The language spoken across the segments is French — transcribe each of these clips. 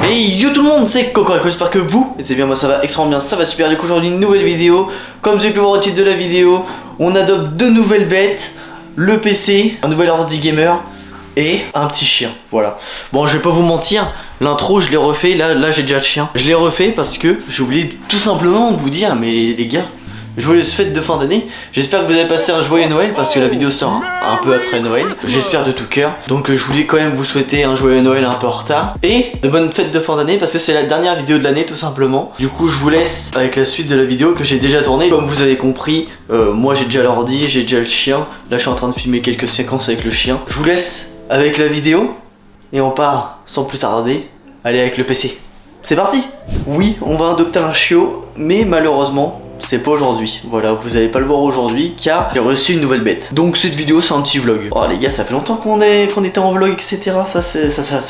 Hey yo tout le monde, c'est Coco, j'espère que vous, et c'est bien, moi ça va extrêmement bien, ça va super. Du coup aujourd'hui une nouvelle vidéo. Comme vous avez pu voir au titre de la vidéo, on adopte deux nouvelles bêtes, le PC, un nouvel ordi gamer et un petit chien, voilà. Bon, je vais pas vous mentir, l'intro je l'ai refait, là j'ai déjà le chien. Je l'ai refait parce que j'ai oublié tout simplement de vous dire, mais les gars, joyeuse fête de fin d'année. J'espère que vous avez passé un joyeux Noël parce que la vidéo sort un peu après Noël. J'espère de tout cœur. Donc je voulais quand même vous souhaiter un joyeux Noël un peu en retard. Et de bonnes fêtes de fin d'année parce que c'est la dernière vidéo de l'année tout simplement. Du coup je vous laisse avec la suite de la vidéo que j'ai déjà tournée. Comme vous avez compris, moi j'ai déjà l'ordi, j'ai déjà le chien. Là je suis en train de filmer quelques séquences avec le chien. Je vous laisse avec la vidéo. Et on part sans plus tarder. Allez avec le PC. C'est parti. Oui, on va adopter un chiot. Mais malheureusement, c'est pas aujourd'hui, voilà, vous allez pas le voir aujourd'hui car j'ai reçu une nouvelle bête. Donc cette vidéo c'est un petit vlog. Oh les gars, ça fait longtemps qu'on était en vlog, etc. Ça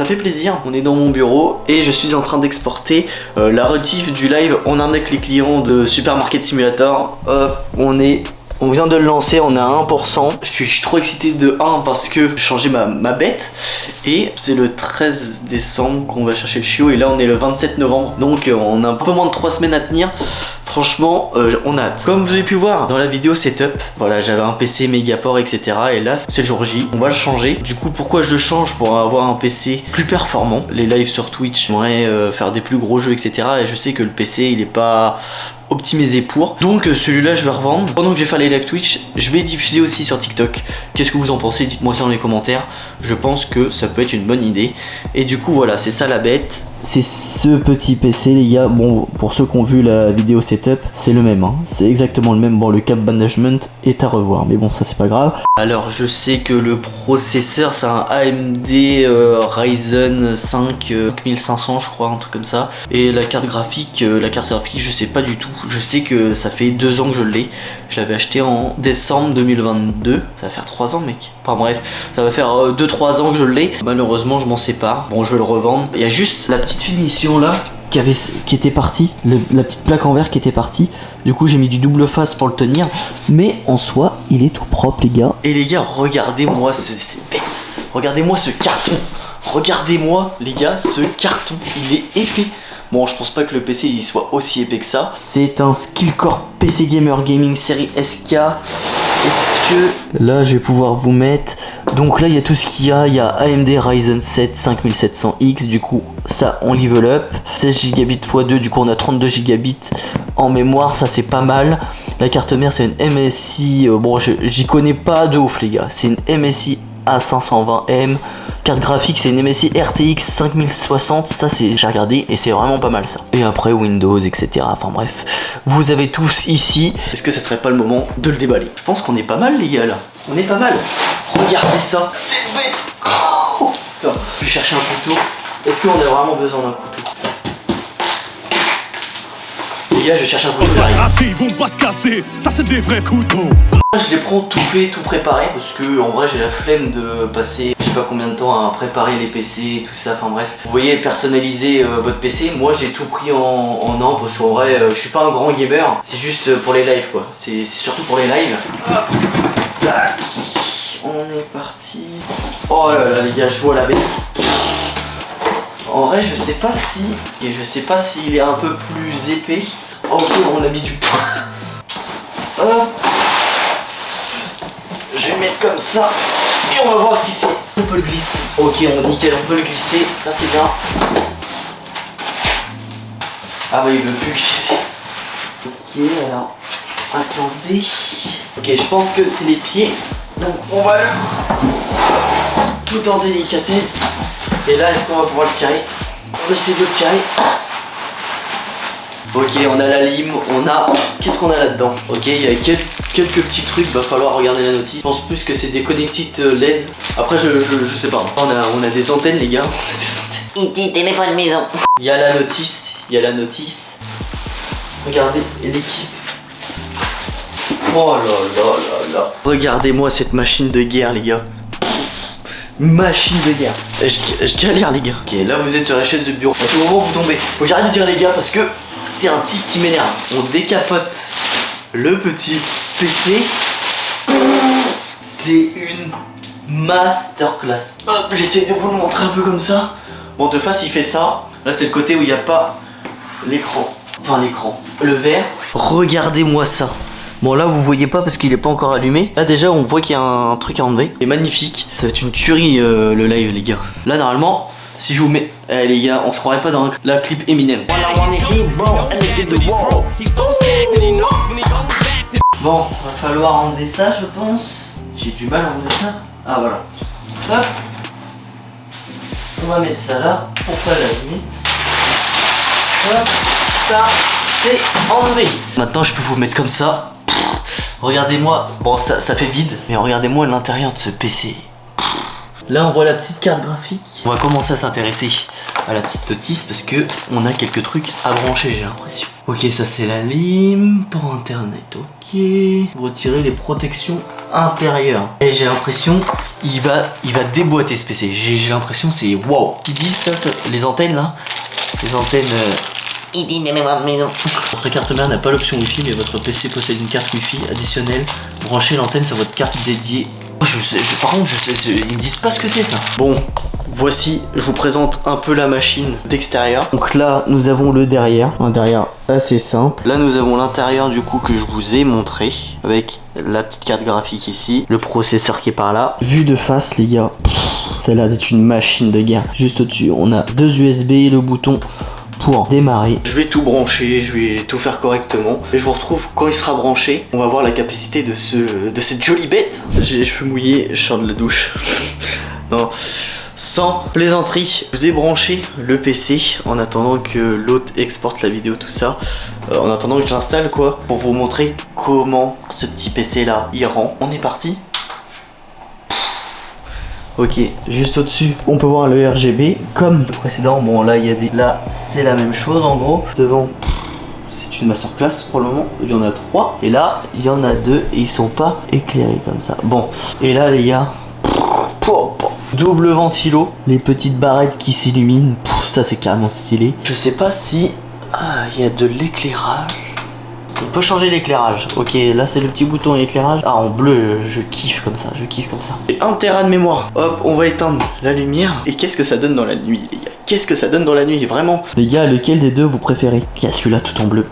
fait plaisir. On est dans mon bureau et je suis en train d'exporter la rediff du live On arnaque les clients de Supermarket Simulator. Hop, on vient de le lancer, on est à 1%. Je suis trop excité de 1 parce que j'ai changé ma bête. Et c'est le 13 décembre qu'on va chercher le chiot. Et là on est le 27 novembre. Donc on a un peu moins de 3 semaines à tenir. Franchement, on a hâte. Comme vous avez pu voir dans la vidéo setup, voilà, j'avais un PC Megaport, etc. Et là, c'est le jour J. On va le changer. Du coup, pourquoi je le change? Pour avoir un PC plus performant. Les lives sur Twitch, j'aimerais faire des plus gros jeux, etc. Et je sais que le PC, il est pas optimisé pour. Donc celui-là, je vais revendre. Pendant que je vais faire les live Twitch, je vais diffuser aussi sur TikTok. Qu'est-ce que vous en pensez? Dites-moi ça dans les commentaires. Je pense que ça peut être une bonne idée. Et du coup, voilà, c'est ça la bête. C'est ce petit PC les gars. Bon, pour ceux qui ont vu la vidéo setup, c'est le même hein. C'est exactement le même. Bon, le cap management est à revoir, mais bon, ça c'est pas grave. Alors je sais que le processeur c'est un AMD Ryzen 5 5500 je crois, un truc comme ça. Et la carte graphique je sais pas du tout. Je sais que ça fait 2 ans que je l'ai. Je l'avais acheté en décembre 2022. Ça va faire 3 ans mec. Enfin bref, ça va faire 2-3 ans que je l'ai. Malheureusement je m'en sépare. Bon, je vais le revendre. Il y a juste la petite finition là qui était partie, la petite plaque en verre qui était partie. Du coup j'ai mis du double face pour le tenir, mais en soi il est tout propre les gars. Et les gars, regardez-moi cette bête, regardez-moi ce carton, regardez-moi les gars ce carton, il est épais. Bon, je pense pas que le PC il soit aussi épais que ça. C'est un Skillcore PC Gamer Gaming série SK. Est-ce que là je vais pouvoir vous mettre, donc là il y a tout ce qu'il y a. Il y a AMD Ryzen 7 5700X, du coup ça on level up. 16 Go x 2, du coup on a 32 Go en mémoire, ça c'est pas mal. La carte mère c'est une MSI, bon j'y connais pas de ouf les gars, c'est une MSI A520M. Carte graphique c'est une MSI RTX 5060, ça c'est, j'ai regardé et c'est vraiment pas mal ça. Et après Windows, etc. Enfin bref, vous avez tous ici. Est-ce que ça serait pas le moment de le déballer? Je pense qu'on est pas mal les gars là, on est pas mal. Regardez ça, c'est bête. Oh putain, je vais chercher un couteau. Est-ce qu'on a vraiment besoin d'un couteau? Les gars, je cherche un couteau, j'arrive. Ils vont pas se casser, ça c'est des vrais couteaux. Je les prends tout fait, tout préparé parce que en vrai j'ai la flemme de passer je sais pas combien de temps à préparer les PC et tout ça, enfin bref. Vous voyez, personnaliser votre PC, moi j'ai tout pris en un parce qu'en vrai je suis pas un grand gamer, c'est juste pour les lives quoi, c'est surtout pour les lives. Hop, tac, on est parti. Oh là là les gars, je vois la bête. En vrai je sais pas s'il est un peu plus épais. Oh, ok, on a mis du poids. Hop. Je vais le mettre comme ça et on va voir si c'est... On peut le glisser. Ok, nickel, on peut le glisser, ça c'est bien. Ah bah il veut plus glisser. Ok, alors... Attendez... Ok, je pense que c'est les pieds. Donc on va le... Tout en délicatesse. Et là, est-ce qu'on va pouvoir le tirer? On va essayer de le tirer. Ok, on a la lime, on a... Qu'est-ce qu'on a là-dedans? Ok, il y a quelques petits trucs, va falloir regarder la notice. Je pense plus que c'est des connectiques LED. Après, je sais pas. On a des antennes, les gars. On a des antennes. Téléphone maison. Il y a la notice. Regardez l'équipe. Oh là là là là. Regardez-moi cette machine de guerre, les gars. Machine de guerre. Je galère, les gars. Ok, là vous êtes sur la chaise de bureau. À tout moment, vous tombez. Faut que j'arrête de dire les gars parce que c'est un tic qui m'énerve. On décapote le petit PC. C'est une masterclass. Hop, j'essaie de vous le montrer un peu comme ça. Bon, de face il fait ça. Là c'est le côté où il n'y a pas l'écran. Enfin l'écran, le verre. Regardez-moi ça. Bon là vous voyez pas parce qu'il est pas encore allumé. Là déjà on voit qu'il y a un truc à enlever. C'est magnifique. Ça va être une tuerie le live les gars. Là normalement si je vous mets... les gars on se croirait pas dans la clip Eminem. Bon va falloir enlever ça je pense. J'ai du mal à enlever ça. Ah voilà. Hop. On va mettre ça là pour pas l'allumer. Hop. Ça c'est enlevé. Maintenant je peux vous mettre comme ça. Regardez-moi, bon ça fait vide, mais regardez-moi l'intérieur de ce PC. Là on voit la petite carte graphique. On va commencer à s'intéresser à la petite notice parce que on a quelques trucs à brancher j'ai l'impression. Ok ça c'est la lime pour internet, ok. Retirer les protections intérieures. Et j'ai l'impression il va déboîter ce PC. J'ai l'impression c'est wow. Qui disent ça, les antennes là. Les antennes... Votre carte mère n'a pas l'option Wi-Fi, mais votre PC possède une carte Wi-Fi additionnelle. Branchez l'antenne sur votre carte dédiée. Par contre, ils me disent pas ce que c'est ça. Bon, voici, je vous présente un peu la machine d'extérieur. Donc là, nous avons le derrière. Un derrière assez simple. Là, nous avons l'intérieur du coup que je vous ai montré. Avec la petite carte graphique ici. Le processeur qui est par là. Vue de face, les gars. Ça a l'air d'être une machine de guerre. Juste au-dessus, on a deux USB et le bouton pour démarrer. Je vais tout brancher, je vais tout faire correctement. Et je vous retrouve quand il sera branché. On va voir la capacité de cette jolie bête. J'ai les cheveux mouillés, je sors de la douche. Non, sans plaisanterie. Je vous ai branché le PC en attendant que l'autre exporte la vidéo, tout ça. En attendant que j'installe quoi. Pour vous montrer comment ce petit PC là il rend. On est parti. Ok, juste au-dessus, on peut voir le RGB comme le précédent. Bon, là, il y a des... Là, c'est la même chose en gros. Devant, c'est une masterclass pour le moment. Il y en a 3. Et là, il y en a 2 et ils sont pas éclairés comme ça. Bon, et là, les gars, double ventilo. Les petites barrettes qui s'illuminent. Ça, c'est carrément stylé. Je sais pas si... Ah, il y a de l'éclairage. On peut changer l'éclairage. Ok, là c'est le petit bouton éclairage. Ah, en bleu, je kiffe comme ça, je kiffe comme ça. J'ai 1 Tera de mémoire. Hop, on va éteindre la lumière. Et qu'est-ce que ça donne dans la nuit, les gars? Qu'est-ce que ça donne dans la nuit, vraiment? Les gars, lequel des deux vous préférez? Il y a celui-là tout en bleu.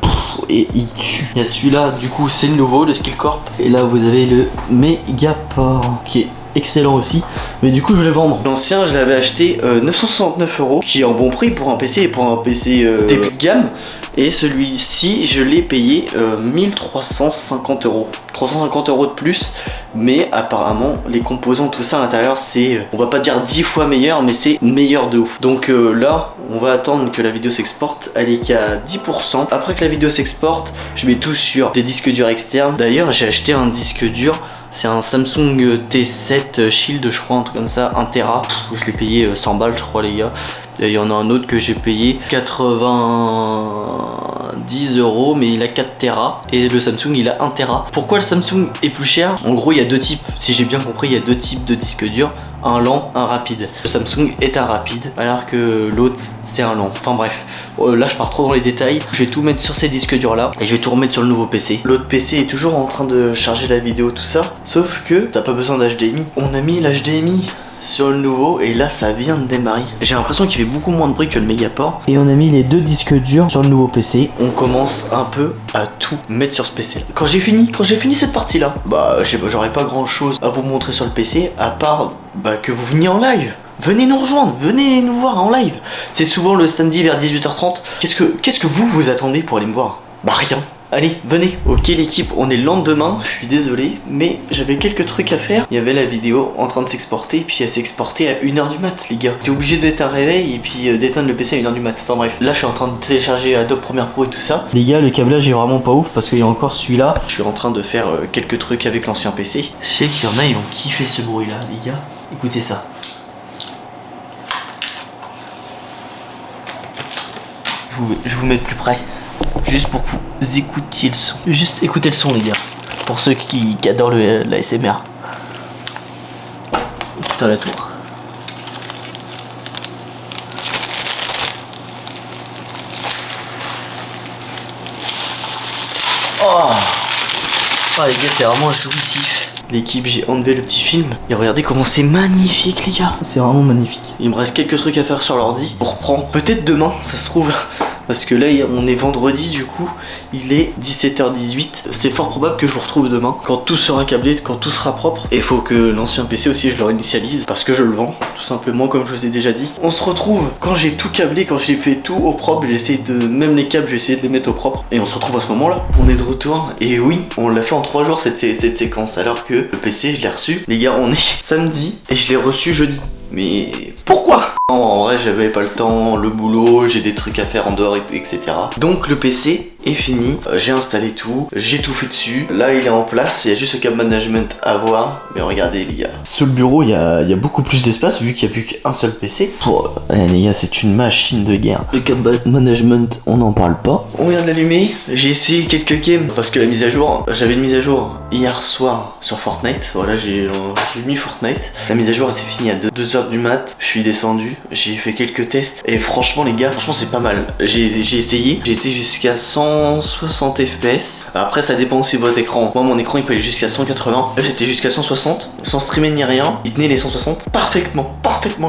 Et il tue. Il y a celui-là, du coup, c'est le nouveau, le Skillcorp. Et là, vous avez le Megaport, qui est excellent aussi, mais du coup je vais le vendre. L'ancien je l'avais acheté 969 €, qui est un bon prix pour un PC début de gamme, et celui-ci je l'ai payé 1350 €. 350 € de plus, mais apparemment les composants tout ça à l'intérieur c'est, on va pas dire 10 fois meilleur, mais c'est meilleur de ouf. Donc là on va attendre que la vidéo s'exporte, elle est qu'à 10%. Après que la vidéo s'exporte, je mets tout sur des disques durs externes. D'ailleurs j'ai acheté un disque dur. C'est un Samsung T7 Shield, je crois, un truc comme ça, 1 Tera. Je l'ai payé 100 balles, je crois, les gars. Il y en a un autre que j'ai payé 90 €, mais il a 4 Tera. Et le Samsung, il a 1 Tera. Pourquoi le Samsung est plus cher? En gros, il y a deux types. Si j'ai bien compris, il y a deux types de disques durs. Un lent, un rapide. Le Samsung est un rapide, alors que l'autre, c'est un lent. Enfin bref, là je pars trop dans les détails. Je vais tout mettre sur ces disques durs là, et je vais tout remettre sur le nouveau PC. L'autre PC est toujours en train de charger la vidéo, tout ça. Sauf que ça n'a pas besoin d'HDMI. On a mis l'HDMI sur le nouveau, et là ça vient de démarrer. J'ai l'impression qu'il fait beaucoup moins de bruit que le Megaport. Et on a mis les deux disques durs sur le nouveau PC. On commence un peu à tout mettre sur ce PC. Quand j'ai fini cette partie là, bah j'aurais pas grand chose à vous montrer sur le PC, à part que vous veniez en live. Venez nous rejoindre, venez nous voir en live. C'est souvent le samedi vers 18h30. Qu'est-ce que vous attendez pour aller me voir? Bah rien. Allez, venez. Ok l'équipe, on est le lendemain, je suis désolé, mais j'avais quelques trucs à faire. Il y avait la vidéo en train de s'exporter, puis elle s'est exportée à 1h du mat, les gars. J'étais obligé de mettre un réveil et puis d'éteindre le PC à 1h du mat. Enfin bref, là je suis en train de télécharger Adobe Premiere Pro et tout ça. Les gars, le câblage est vraiment pas ouf parce qu'il y a encore celui-là. Je suis en train de faire quelques trucs avec l'ancien PC. Je sais qu'il y en a, ils vont kiffer ce bruit là, les gars. Écoutez ça. Je vous mets de plus près. Juste pour que vous écoutiez le son. Juste écoutez le son, les gars. Pour ceux qui adorent l'ASMR. Putain, la tour. Oh, les gars, c'est vraiment jouissif. l'équipe, j'ai enlevé le petit film. Et regardez comment c'est magnifique les gars. C'est vraiment magnifique. Il me reste quelques trucs à faire sur l'ordi. On reprend peut-être demain, ça se trouve. Parce que là on est vendredi, du coup il est 17h18. C'est fort probable que je vous retrouve demain, quand tout sera câblé, quand tout sera propre. Et il faut que l'ancien PC aussi je le réinitialise, parce que je le vends, tout simplement, comme je vous ai déjà dit. On se retrouve quand j'ai tout câblé, quand j'ai fait tout au propre. J'ai essayé de, même les câbles, j'ai essayé de les mettre au propre. Et on se retrouve à ce moment là. On est de retour. Et oui, on l'a fait en 3 jours cette séquence. Alors que le PC je l'ai reçu, les gars, on est samedi et je l'ai reçu jeudi. Mais pourquoi? Non, en vrai j'avais pas le temps, le boulot, j'ai des trucs à faire en dehors, etc. Donc le PC est fini, j'ai installé tout, j'ai tout fait dessus. Là il est en place, il y a juste le câble management à voir. Mais regardez les gars, sur le bureau il y a beaucoup plus d'espace vu qu'il n'y a plus qu'un seul PC. Les gars, c'est une machine de guerre. Le câble management, on n'en parle pas. On vient de l'allumer, j'ai essayé quelques games parce que la mise à jour, j'avais une mise à jour hier soir sur Fortnite. Voilà, j'ai mis Fortnite. La mise à jour elle s'est finie à 2h du mat. Je suis descendu, j'ai fait quelques tests et franchement les gars, franchement c'est pas mal. J'ai essayé, j'ai été jusqu'à 160 fps. Après ça dépend aussi de votre écran. Moi mon écran il peut aller jusqu'à 180. Là j'étais jusqu'à 160 sans streamer ni rien. Il tenait les 160 parfaitement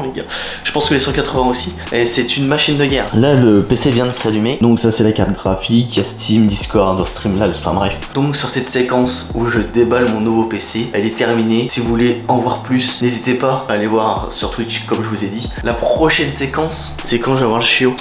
les gars. Je pense que les 180 aussi. Et c'est une machine de guerre. Là le PC vient de s'allumer. Donc ça c'est la carte graphique, il y a Steam, Discord, Streamlabs, enfin bref. Donc sur cette séquence où je déballe mon nouveau PC, elle est terminée. Si vous voulez en voir plus, n'hésitez pas à aller voir sur Twitch comme je vous ai dit. La prochaine séquence, c'est quand je vais voir le chiot.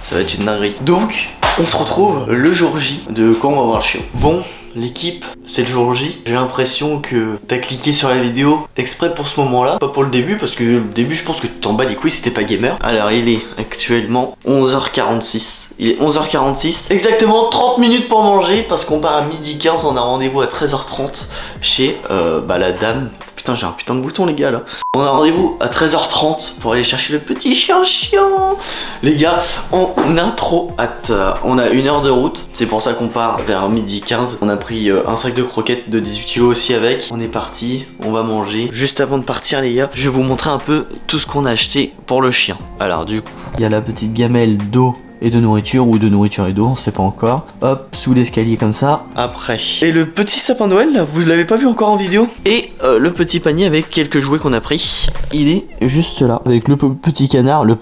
Ça va être une dinguerie. Donc, on se retrouve le jour J de quand on va voir le chiot. Bon, l'équipe, c'est le jour J. J'ai l'impression que t'as cliqué sur la vidéo exprès pour ce moment-là, pas pour le début, parce que le début, je pense que tu t'en bats les couilles si t'es pas gamer. Alors, il est actuellement 11h46. Il est 11h46. Exactement 30 minutes pour manger, parce qu'on part à midi 15. On a rendez-vous à 13h30 chez la dame. Putain, j'ai un putain de bouton les gars là. On a rendez-vous à 13h30 pour aller chercher le petit chien chiant. Les gars, on a trop hâte. On a 1 heure de route. C'est pour ça qu'on part vers midi 15. On a pris un sac de croquettes de 18 kg aussi avec. On est parti, on va manger. Juste avant de partir les gars, je vais vous montrer un peu tout ce qu'on a acheté pour le chien. Alors du coup, il y a la petite gamelle d'eau et de nourriture, ou de nourriture et d'eau, on sait pas encore. Hop, sous l'escalier comme ça. Après. Et le petit sapin de Noël, là, vous l'avez pas vu encore en vidéo. Et le petit panier avec quelques jouets qu'on a pris. Il est juste là. Avec le petit canard, le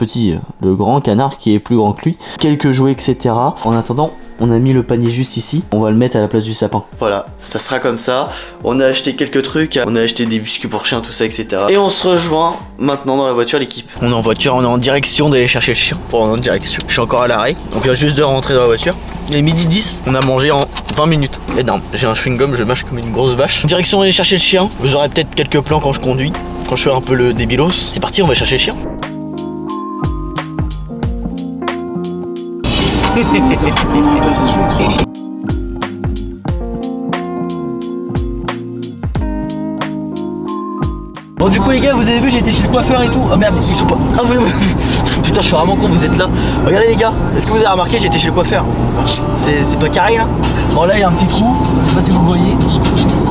grand canard qui est plus grand que lui. Quelques jouets, etc. En attendant, on a mis le panier juste ici. On va le mettre à la place du sapin. Voilà, ça sera comme ça. On a acheté quelques trucs. On a acheté des biscuits pour chien, tout ça, etc. Et on se rejoint maintenant dans la voiture, l'équipe. On est en voiture, on est en direction d'aller chercher le chien. Enfin, on est en direction. Je suis encore à l'arrêt. On vient juste de rentrer dans la voiture. Il est midi 10. On a mangé en 20 minutes. Énorme. J'ai un chewing-gum, je mâche comme une grosse vache. Direction d'aller chercher le chien. Vous aurez peut-être quelques plans quand je conduis. Quand je fais un peu le débilos. C'est parti, on va chercher le chien. Bon du coup les gars, vous avez vu, j'ai été chez le coiffeur et tout. Oh merde, ils sont pas... Ah oui, putain, je suis vraiment con, vous êtes là. Regardez les gars, est-ce que vous avez remarqué, j'ai été chez le coiffeur. C'est pas carré là. Bon là il y a un petit trou, je sais pas si vous voyez.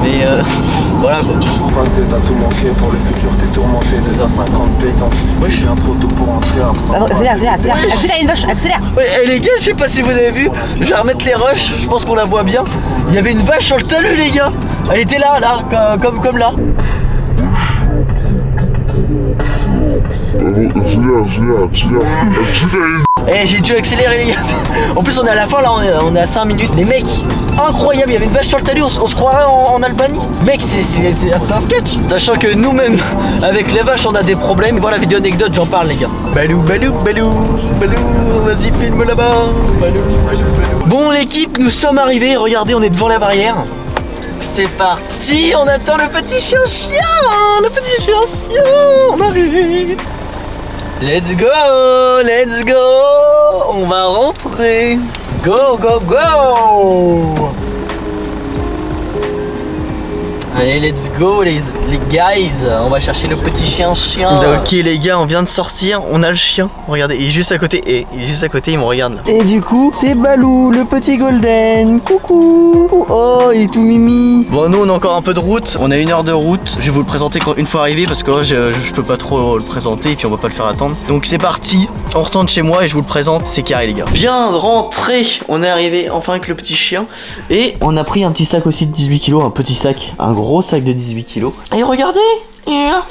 Mais voilà quoi. Passé, t'as tout manqué, pour le futur t'es tourmenté. 2h50 pétant. Ouais, je suis un trop tôt pour entrer. Accélère, une vache, accélère. Ouais, les gars, je sais pas si vous avez vu, je vais remettre les rushs, je pense qu'on la voit bien. Il y avait une vache sur le talus les gars. Elle était là, comme là. Eh, j'ai dû accélérer les gars. En plus on est à la fin là, on est à 5 minutes. Les mecs, incroyable, il y avait une vache sur le talus, on se croirait en Albanie. Mec, c'est un sketch. Sachant que nous-mêmes, avec les vaches, on a des problèmes. Voilà la vidéo anecdote, j'en parle les gars. Balou, vas-y filme là-bas. Balou. Bon l'équipe, nous sommes arrivés, regardez, on est devant la barrière. C'est parti, on attend le petit chien, on arrive. Let's go, on va rentrer. Go. Allez, let's go les guys, on va chercher le petit chien. Ok les gars, on vient de sortir, on a le chien. Regardez, il est juste à côté, il me regarde là. Et du coup, c'est Balou, le petit golden. Coucou. Oh, il est tout mimi. Bon, nous on a encore un peu de route, on a 1 heure de route. Je vais vous le présenter une fois arrivé parce que là, je peux pas trop le présenter et puis on va pas le faire attendre. Donc c'est parti, on retourne chez moi et je vous le présente, c'est carré les gars. Bien rentré, on est arrivé enfin avec le petit chien. Et on a pris un petit sac aussi de 18 kg, un petit sac, un gros gros sac de 18 kilos. Et regardez,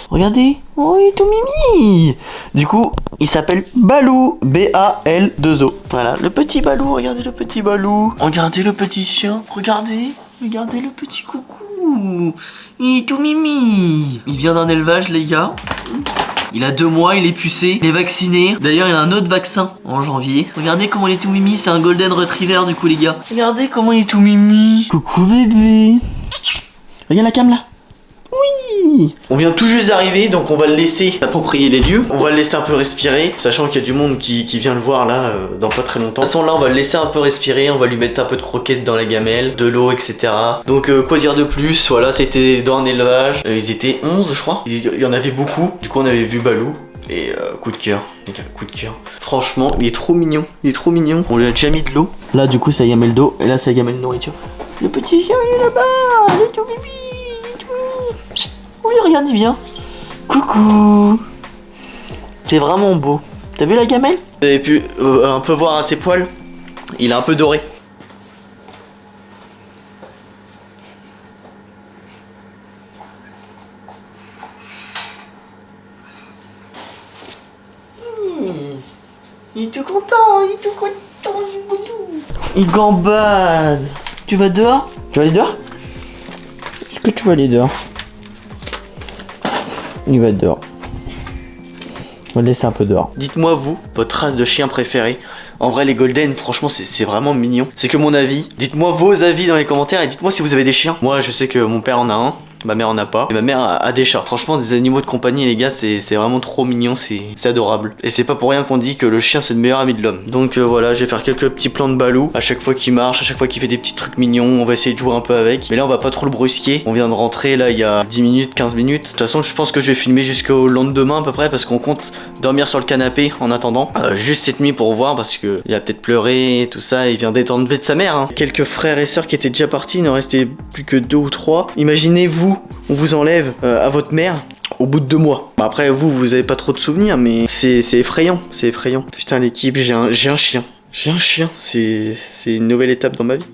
regardez, oh il est tout mimi. Du coup, il s'appelle Balou, B-A-L-2-O. Voilà, le petit Balou, regardez le petit Balou. Regardez le petit chien, regardez le petit coucou. Il est tout mimi. Il vient d'un élevage, les gars. Il a 2 mois, il est pucé, il est vacciné. D'ailleurs, il a un autre vaccin en janvier. Regardez comment il est tout mimi, c'est un Golden Retriever du coup, les gars. Regardez comment il est tout mimi. Coucou bébé. Regarde la cam là. Oui. On vient tout juste d'arriver, donc on va le laisser s'approprier les lieux. On va le laisser un peu respirer, sachant qu'il y a du monde qui vient le voir là dans pas très longtemps. De toute façon là, on va le laisser un peu respirer. On va lui mettre un peu de croquettes dans la gamelle, de l'eau, etc. Donc quoi dire de plus. Voilà, c'était dans un élevage. Ils étaient 11 je crois. Il y en avait beaucoup. Du coup on avait vu Balou. Et coup de cœur, les gars, coup de cœur. Franchement, il est trop mignon, il est trop mignon. On lui a déjà mis de l'eau. Là, du coup, ça gamelle d'eau. Et là, ça gamelle de nourriture. Le petit chien, il est là-bas. Il est tout bibi. Il est tout mignon. Oui, regarde, il vient. Coucou. T'es vraiment beau. T'as vu la gamelle? Vous avez pu un peu voir à ses poils. Il est un peu doré. Il est tout content, il est tout content, il est boulou. Il gambade. Tu vas dehors? Tu vas aller dehors? Est-ce que tu vas aller dehors? Il va dehors. On va le laisser un peu dehors. Dites-moi vous, votre race de chien préférée. En vrai les Golden, franchement c'est vraiment mignon. C'est que mon avis. Dites-moi vos avis dans les commentaires et dites-moi si vous avez des chiens. Moi je sais que mon père en a un. Ma mère en a pas. Et ma mère a des chats. Franchement, des animaux de compagnie, les gars, c'est vraiment trop mignon. C'est adorable. Et c'est pas pour rien qu'on dit que le chien, c'est le meilleur ami de l'homme. Donc voilà, je vais faire quelques petits plans de Balou. À chaque fois qu'il marche, à chaque fois qu'il fait des petits trucs mignons, on va essayer de jouer un peu avec. Mais là, on va pas trop le brusquer. On vient de rentrer, là, il y a 10 minutes, 15 minutes. De toute façon, je pense que je vais filmer jusqu'au lendemain à peu près. Parce qu'on compte dormir sur le canapé en attendant. Juste cette nuit pour voir. Parce que il a peut-être pleuré et tout ça. Il vient d'être enlevé de sa mère. Hein. Quelques frères et sœurs qui étaient déjà partis. Il n'en restait plus que 2 ou 3. Imaginez-vous, on vous enlève à votre mère au bout de 2 mois. Bah après vous avez pas trop de souvenirs, mais c'est effrayant, c'est effrayant. Putain l'équipe, j'ai un chien. J'ai un chien, c'est une nouvelle étape dans ma vie.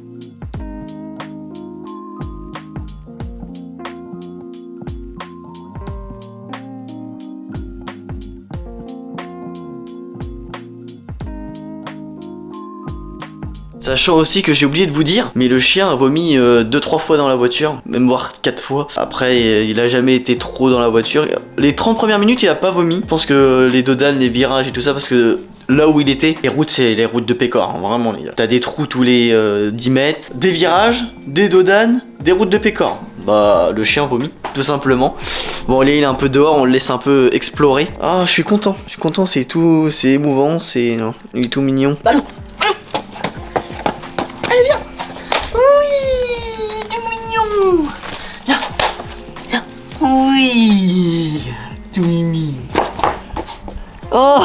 Sachant aussi que j'ai oublié de vous dire, mais le chien a vomi 2-3 fois dans la voiture, même voire 4 fois. Après, il a jamais été trop dans la voiture. Les 30 premières minutes, il a pas vomi. Je pense que les dodanes, les virages et tout ça, parce que là où il était, les routes, c'est les routes de Pécor, hein, vraiment les gars. T'as des trous tous les 10 mètres, des virages, des dodanes, des routes de Pécor. Bah, le chien vomit, tout simplement. Bon, là, il est un peu dehors, on le laisse un peu explorer. Ah, je suis content, c'est tout, c'est émouvant, c'est... Il est tout mignon. Balou. Allez, viens. Oui, tout mignon. Viens, viens. Oui, tout mimi. Oh,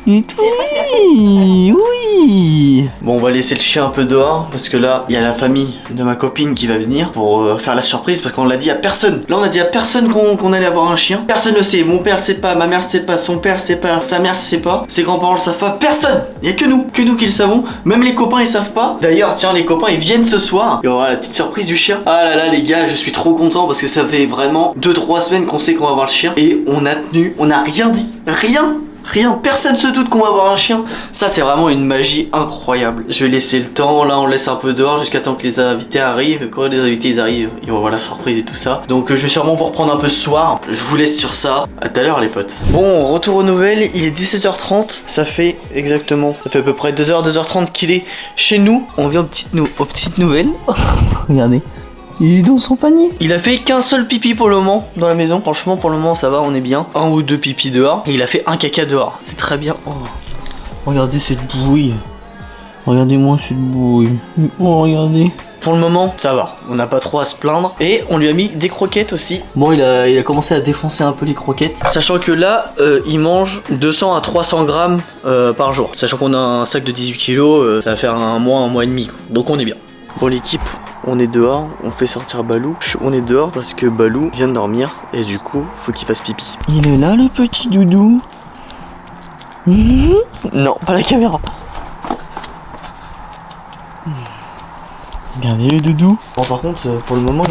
il est tout mimi. Oui. Bon, on va laisser le chien un peu dehors parce que là, il y a la famille de ma copine qui va venir pour faire la surprise parce qu'on l'a dit à personne. Là, on a dit à personne qu'on allait avoir un chien. Personne le sait. Mon père le sait pas, ma mère le sait pas, son père le sait pas, sa mère le sait pas, ses grands-parents le savent pas. Personne. Il y a que nous qui le savons. Même les copains ils savent pas. D'ailleurs, tiens, les copains ils viennent ce soir. Et on aura la petite surprise du chien. Ah là là, les gars, je suis trop content parce que ça fait vraiment 2-3 semaines qu'on sait qu'on va avoir le chien et on a tenu, on a rien dit, rien, personne se doute qu'on va avoir un chien. Ça c'est vraiment une magie incroyable. Je vais laisser le temps, là on laisse un peu dehors jusqu'à temps que les invités arrivent. Quand les invités ils arrivent, ils vont voir la surprise et tout ça. Donc je vais sûrement vous reprendre un peu ce soir. Je vous laisse sur ça. À tout à l'heure les potes. Bon, retour aux nouvelles, il est 17h30. Ça fait à peu près 2h30 qu'il est chez nous. On vient aux petites nouvelles. Regardez. Il est dans son panier. Il a fait qu'un seul pipi pour le moment dans la maison. Franchement, pour le moment, ça va, on est bien. 1 ou 2 pipis dehors. Et il a fait un caca dehors. C'est très bien. Oh. Regardez cette bouille. Regardez-moi cette bouille. Oh, regardez. Pour le moment, ça va. On n'a pas trop à se plaindre. Et on lui a mis des croquettes aussi. Bon, il a commencé à défoncer un peu les croquettes. Sachant que là, il mange 200 à 300 grammes par jour. Sachant qu'on a un sac de 18 kilos, ça va faire un mois et demi. Donc on est bien. Bon, l'équipe. On est dehors, on fait sortir Balou. On est dehors parce que Balou vient de dormir et du coup, faut qu'il fasse pipi. Il est là le petit doudou. Non, pas la caméra. Regardez le doudou. Bon par contre pour le moment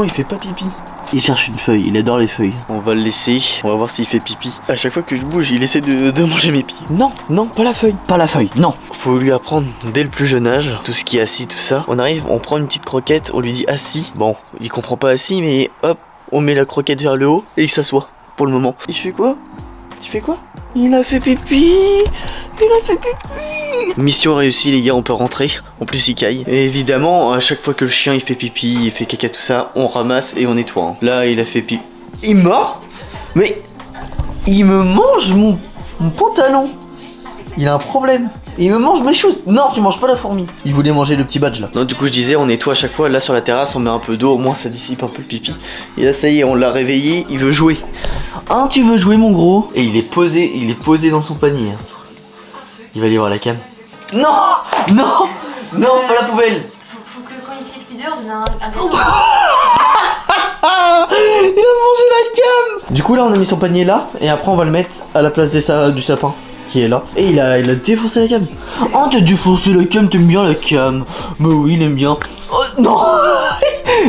il fait pas pipi. Il cherche une feuille, il adore les feuilles. On va le laisser, on va voir s'il fait pipi. À chaque fois que je bouge, il essaie de manger mes pieds. Non, non, pas la feuille. Pas la feuille, non. Faut lui apprendre dès le plus jeune âge, tout ce qui est assis, tout ça. On arrive, on prend une petite croquette, on lui dit assis. Bon, il comprend pas assis, mais hop, on met la croquette vers le haut et il s'assoit. Pour le moment. Il fait quoi? Tu fais quoi? Il a fait pipi. Il a fait pipi. Mission réussie les gars, on peut rentrer. En plus il caille. Et évidemment, à chaque fois que le chien il fait pipi, il fait caca tout ça, on ramasse et on nettoie. Hein. Là il a fait pipi. Il mord? Mais il me mange mon pantalon. Il a un problème. Il me mange mes choses. Non, tu manges pas la fourmi. Il voulait manger le petit badge là. Non, du coup, je disais, on nettoie à chaque fois. Là, sur la terrasse, on met un peu d'eau. Au moins, ça dissipe un peu le pipi. Et là, ça y est, on l'a réveillé. Il veut jouer. Hein, tu veux jouer, mon gros? Et il est posé dans son panier. Il va aller voir la cam. Non, non, non, pas la poubelle. Faut que quand il fait pipi dehors, donne un gâteau. Il a mangé la cam. Du coup, là, on a mis son panier là. Et après, on va le mettre à la place du sapin. Qui est là. Et il a défoncé la cam. Oh, t'as défoncé la cam, t'aimes bien la cam. Mais oui, il aime bien. Oh non.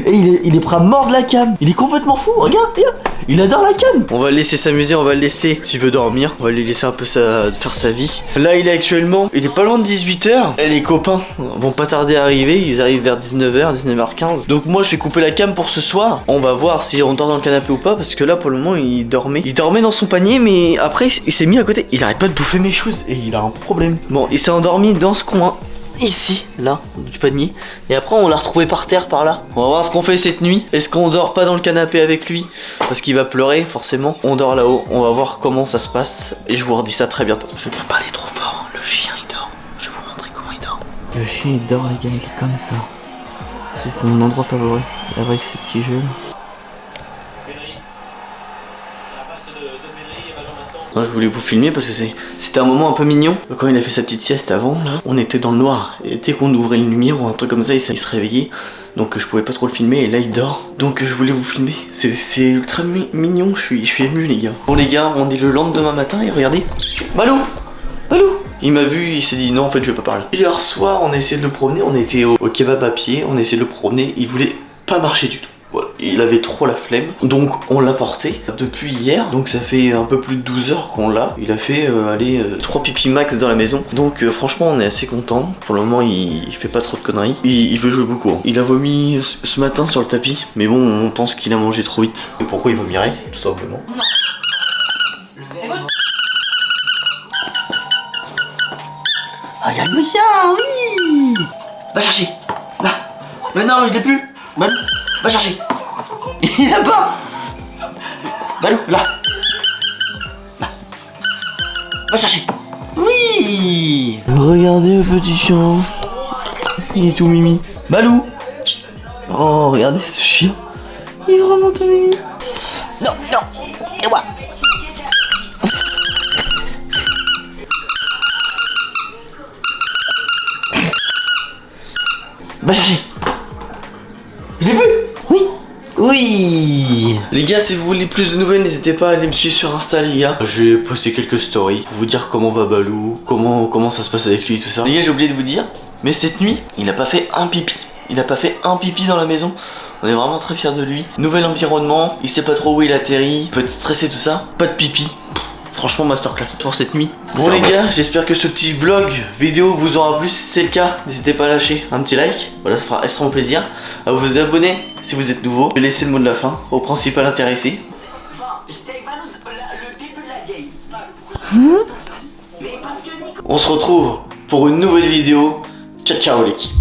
Et il est prêt à mordre la cam. Il est complètement fou, regarde, regarde. Il adore la cam. On va le laisser s'amuser, on va le laisser, s'il veut dormir, on va lui laisser un peu faire sa vie. Là, il est pas loin de 18h. Et les copains vont pas tarder à arriver. Ils arrivent vers 19h, 19h15. Donc moi, je vais couper la cam pour ce soir. On va voir si on dort dans le canapé ou pas. Parce que là, pour le moment, il dormait. Il dormait dans son panier, mais après, il s'est mis à côté. Il arrête pas de bouffer mes choses. Et il a un problème. Bon, il s'est endormi dans ce coin. Ici, là, du panier. Et après, on l'a retrouvé par terre, par là. On va voir ce qu'on fait cette nuit. Est-ce qu'on dort pas dans le canapé avec lui? Parce qu'il va pleurer, forcément. On dort là-haut. On va voir comment ça se passe. Et je vous redis ça très bientôt. Je vais pas parler trop fort. Le chien, il dort. Je vais vous montrer comment il dort. Le chien, il dort, les gars. Il est comme ça. C'est son endroit favori. Avec ses petits jeux. Non, je voulais vous filmer parce que c'était un moment un peu mignon. Quand il a fait sa petite sieste avant, là, on était dans le noir. Et dès qu'on ouvrait une lumière ou un truc comme ça, il se réveillait. Donc je pouvais pas trop le filmer et là il dort. Donc je voulais vous filmer. C'est ultra mignon, je suis ému les gars. Bon les gars, on est le lendemain matin et regardez. Balou, Balou. Il m'a vu, il s'est dit non en fait je vais pas parler. Hier soir on a essayé de le promener, on était au kebab à pied, on a essayé de le promener, il voulait pas marcher du tout. Voilà. Il avait trop la flemme, donc on l'a porté depuis hier, donc ça fait un peu plus de 12 heures qu'on l'a. Il a fait 3 pipis max dans la maison, donc franchement on est assez content. Pour le moment il fait pas trop de conneries, il veut jouer beaucoup. Hein. Il a vomi ce matin sur le tapis, mais bon on pense qu'il a mangé trop vite. Et pourquoi il vomirait, tout simplement? Ah y'a le chien, oui. Va chercher, là. Mais non je l'ai plus. Balou, va chercher. Il a pas. Balou, là. Là. Va chercher. Oui. Regardez le petit chien. Il est tout mimi. Balou. Oh, regardez ce chien. Il est vraiment tout mimi. Non, non. Et moi. Va chercher. Je l'ai plus. Oui. Oui. Les gars, si vous voulez plus de nouvelles, n'hésitez pas à aller me suivre sur Insta les gars. J'ai posté quelques stories pour vous dire comment va Balou, comment ça se passe avec lui, tout ça. Les gars, j'ai oublié de vous dire, mais cette nuit, il a pas fait un pipi. Il a pas fait un pipi dans la maison. On est vraiment très fiers de lui. Nouvel environnement, il sait pas trop où il atterrit, il peut être stressé tout ça. Pas de pipi. Franchement masterclass pour cette nuit. Bon les gars, j'espère que ce petit vlog vidéo vous aura plu. Si c'est le cas, n'hésitez pas à lâcher un petit like. Voilà, ça fera extrêmement plaisir. À vous abonner si vous êtes nouveau. Je vais laisser le mot de la fin au principal intéressé. On se retrouve pour une nouvelle vidéo. Ciao ciao l'équipe.